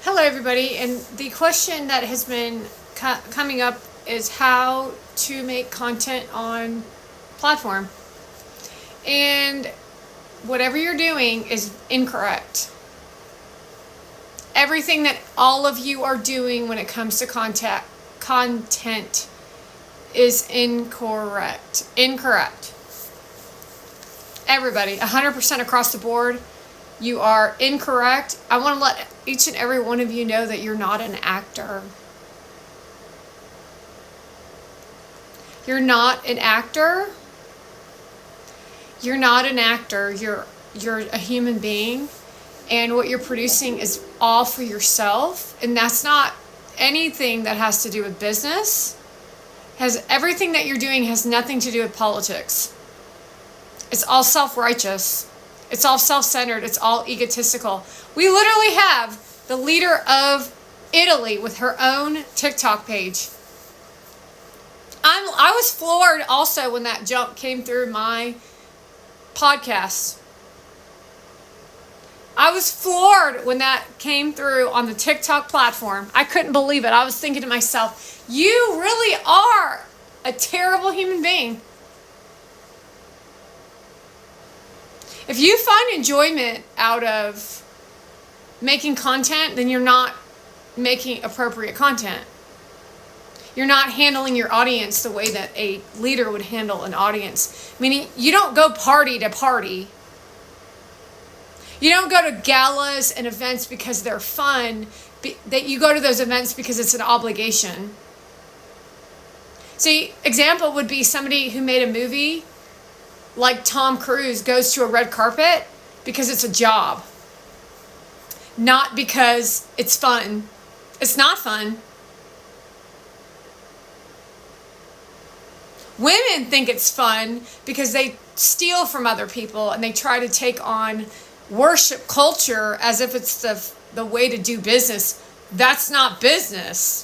Hello, everybody. And the question that has been coming up is how to make content on platform. And whatever you're doing is incorrect. Everything that all of you are doing when it comes to content is incorrect. Incorrect. Everybody, 100% across the board, you are incorrect. I want to let each and every one of you know that you're not an actor. You're not an actor. You're not an actor. You're a human being, and what you're producing is all for yourself, and that's not anything that has to do with business. Everything that you're doing has nothing to do with politics. It's all self-righteous. It's all self-centered. It's all egotistical. We literally have the leader of Italy with her own TikTok page. I was floored also when that jump came through my podcast. I was floored when that came through on the TikTok platform. I couldn't believe it. I was thinking to myself, you really are a terrible human being. If you find enjoyment out of making content, then you're not making appropriate content. You're not handling your audience the way that a leader would handle an audience. Meaning, you don't go party to party. You don't go to galas and events because they're fun. That you go to those events because it's an obligation. See, example would be somebody who made a movie like Tom Cruise goes to a red carpet because it's a job. Not because it's fun. It's not fun. Women think it's fun because they steal from other people and they try to take on worship culture as if it's the way to do business. That's not business.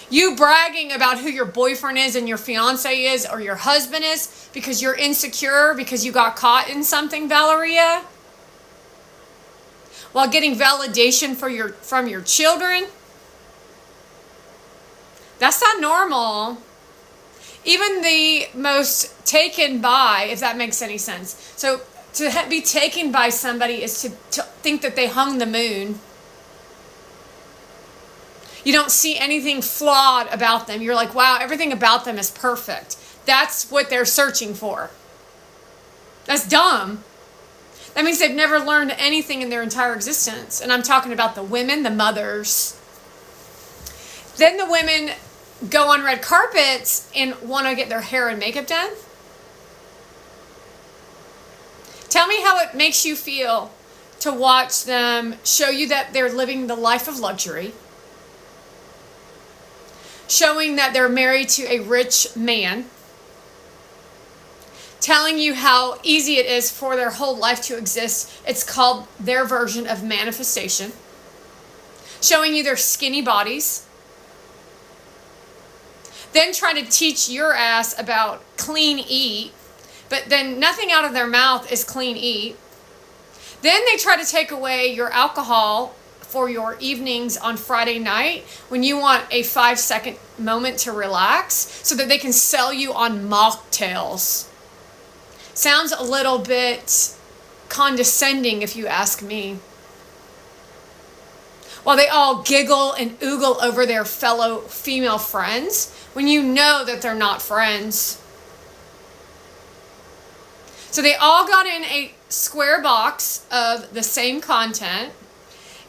You bragging about who your boyfriend is and your fiance is or your husband is because you're insecure because you got caught in something, Valeria, while getting validation from your children. That's not normal. Even the most taken by, if that makes any sense. So to be taken by somebody is to think that they hung the moon. You don't see anything flawed about them. You're like, wow, everything about them is perfect. That's what they're searching for. That's dumb. That means they've never learned anything in their entire existence. And I'm talking about the women, the mothers. Then the women go on red carpets and want to get their hair and makeup done. Tell me how it makes you feel to watch them show you that they're living the life of luxury. Showing that they're married to a rich man. Telling you how easy it is for their whole life to exist. It's called their version of manifestation. Showing you their skinny bodies. Then trying to teach your ass about clean eat. But then nothing out of their mouth is clean eat. Then they try to take away your alcohol for your evenings on Friday night when you want a 5-second moment to relax so that they can sell you on mocktails. Sounds a little bit condescending if you ask me. While they all giggle and oogle over their fellow female friends when you know that they're not friends. So they all got in a square box of the same content.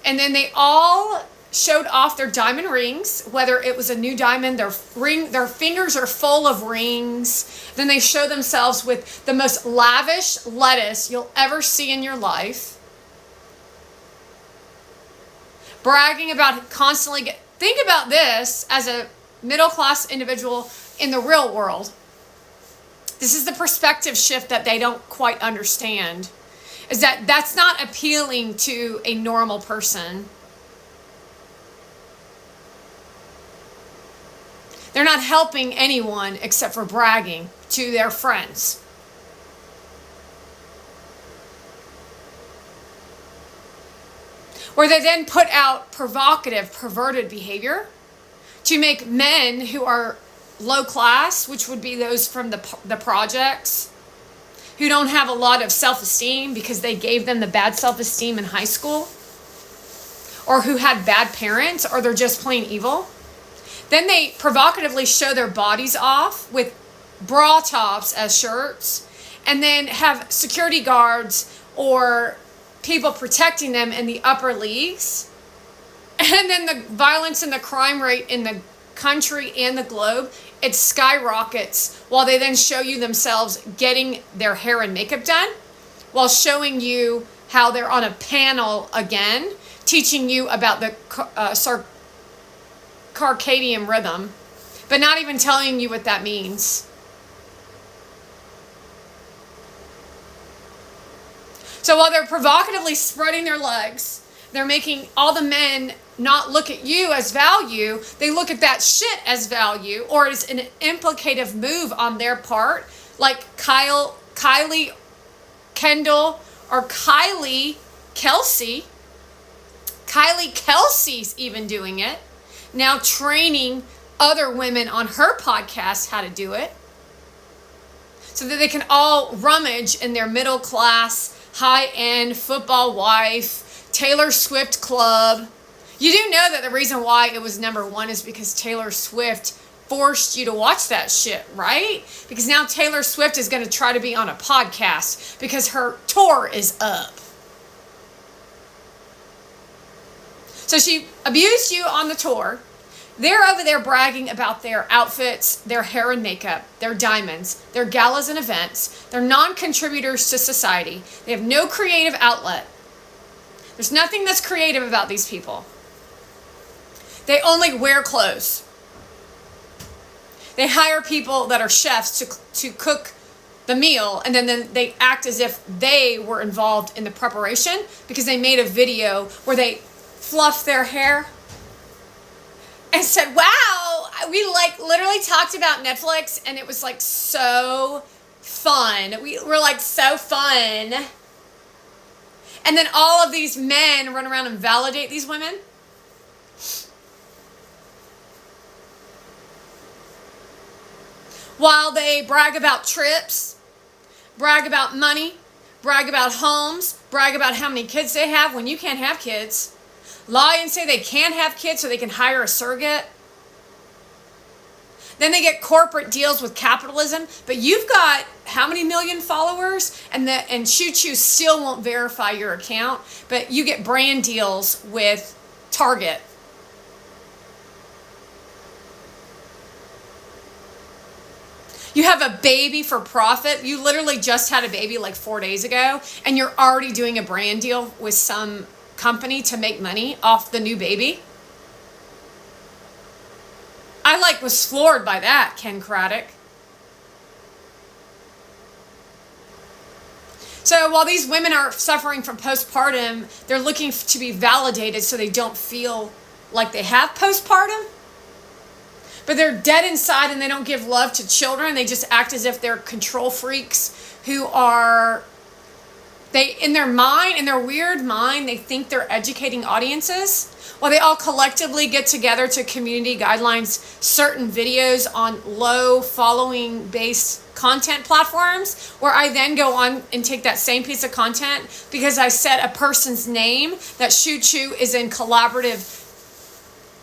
And then they all showed off their diamond rings, whether it was a new diamond, their fingers are full of rings. Then they show themselves with the most lavish lettuce you'll ever see in your life. Bragging about constantly think about this as a middle-class individual in the real world. This is the perspective shift that they don't quite understand. Is that that's not appealing to a normal person. They're not helping anyone except for bragging to their friends. where they then put out provocative, perverted behavior to make men who are low class, which would be those from the projects, who don't have a lot of self-esteem because they gave them the bad self-esteem in high school, or who had bad parents, or they're just plain evil. Then they provocatively show their bodies off with bra tops as shirts, and then have security guards or people protecting them in the upper leagues. And then the violence and the crime rate in the country and the globe, it skyrockets, while they then show you themselves getting their hair and makeup done, while showing you how they're on a panel again, teaching you about the circadian rhythm, but not even telling you what that means. So while they're provocatively spreading their legs, they're making all the men not look at you as value. They look at that shit as value, or as an implicative move on their part, like Kylie Kendall or Kylie Kelsey. Kylie Kelsey's even doing it now, training other women on her podcast how to do it, so that they can all rummage in their middle class, high-end football wife, Taylor Swift club. You do know that the reason why it was number one is because Taylor Swift forced you to watch that shit, right? Because now Taylor Swift is going to try to be on a podcast because her tour is up. So she abused you on the tour. They're over there bragging about their outfits, their hair and makeup, their diamonds, their galas and events. They're non-contributors to society. They have no creative outlet. There's nothing that's creative about these people. They only wear clothes. They hire people that are chefs to cook the meal, and then they act as if they were involved in the preparation because they made a video where they fluffed their hair and said, wow, we like literally talked about Netflix and it was like so fun. We were like so fun. And then all of these men run around and validate these women. While they brag about trips, brag about money, brag about homes, brag about how many kids they have when you can't have kids. Lie and say they can't have kids so they can hire a surrogate. Then they get corporate deals with capitalism, but you've got how many million followers, and Choo Choo still won't verify your account, but you get brand deals with Target. You have a baby for profit. You literally just had a baby like 4 days ago, and you're already doing a brand deal with some company to make money off the new baby. I was floored by that, Ken Craddock. So while these women are suffering from postpartum, they're looking to be validated so they don't feel like they have postpartum. But they're dead inside and they don't give love to children. They just act as if they're control freaks who are, in their weird mind, they think they're educating audiences. While they all collectively get together to community guidelines certain videos on low following based content platforms, where I then go on and take that same piece of content because I said a person's name that Choo Choo is in collaborative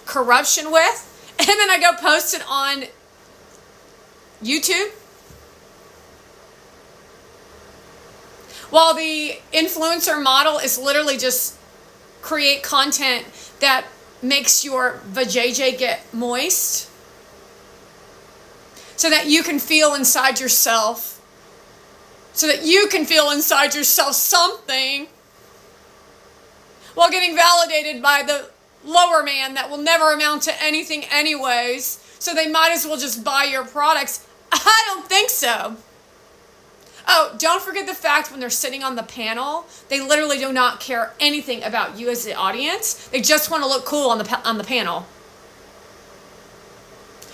corruption with. And then I go post it on YouTube. While the influencer model is literally just create content that makes your vajayjay get moist so that you can feel inside yourself, something, while getting validated by the lower man that will never amount to anything anyways, so they might as well just buy your products. I don't think so. Oh, don't forget the fact when they're sitting on the panel, they literally do not care anything about you as the audience. They just want to look cool on the panel.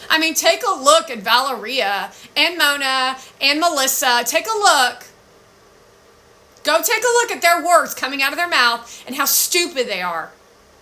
I mean, take a look at Valeria and Mona and Melissa. Take a look. Go take a look at their words coming out of their mouth and how stupid they are.